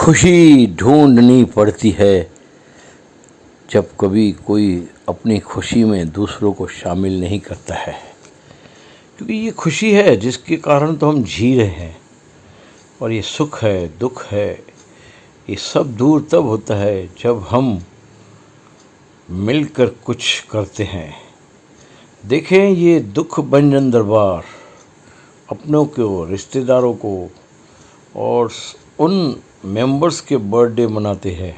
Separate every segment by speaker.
Speaker 1: खुशी ढूंढनी पड़ती है जब कभी कोई अपनी खुशी में दूसरों को शामिल नहीं करता है, क्योंकि ये खुशी है जिसके कारण तो हम जी रहे हैं। और ये सुख है, दुख है, ये सब दूर तब होता है जब हम मिलकर कुछ करते हैं। देखें, ये दुख भंजन दरबार अपनों को, रिश्तेदारों को और उन मेंबर्स के बर्थडे मनाते हैं।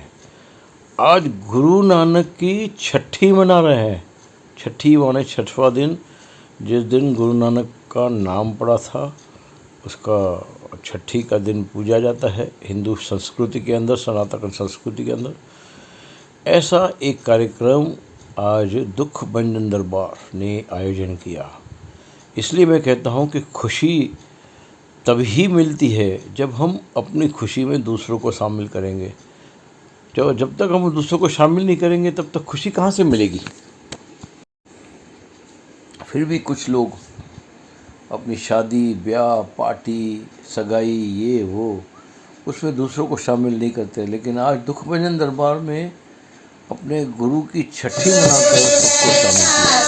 Speaker 1: आज गुरु नानक की छठी मना रहे हैं। छठी माने छठवां दिन, जिस दिन गुरु नानक का नाम पड़ा था उसका छठी का दिन पूजा जाता है हिंदू संस्कृति के अंदर, सनातन संस्कृति के अंदर। ऐसा एक कार्यक्रम आज दुख भंजन दरबार ने आयोजन किया। इसलिए मैं कहता हूँ कि खुशी तभी मिलती है जब हम अपनी खुशी में दूसरों को शामिल करेंगे। जब तक हम दूसरों को शामिल नहीं करेंगे तब तक खुशी कहाँ से मिलेगी। फिर भी कुछ लोग अपनी शादी, ब्याह, पार्टी, सगाई, ये वो, उसमें दूसरों को शामिल नहीं करते। लेकिन आज दुख भंजन दरबार में अपने गुरु की छठी मनाकर सबको शामिल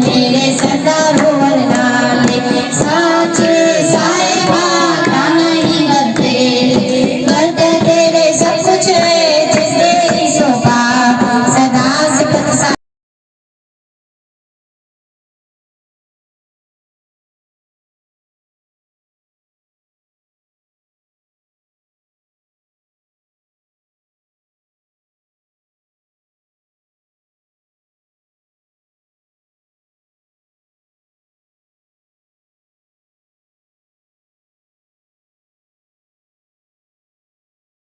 Speaker 2: मेरे सदा भुवन नाथ साचे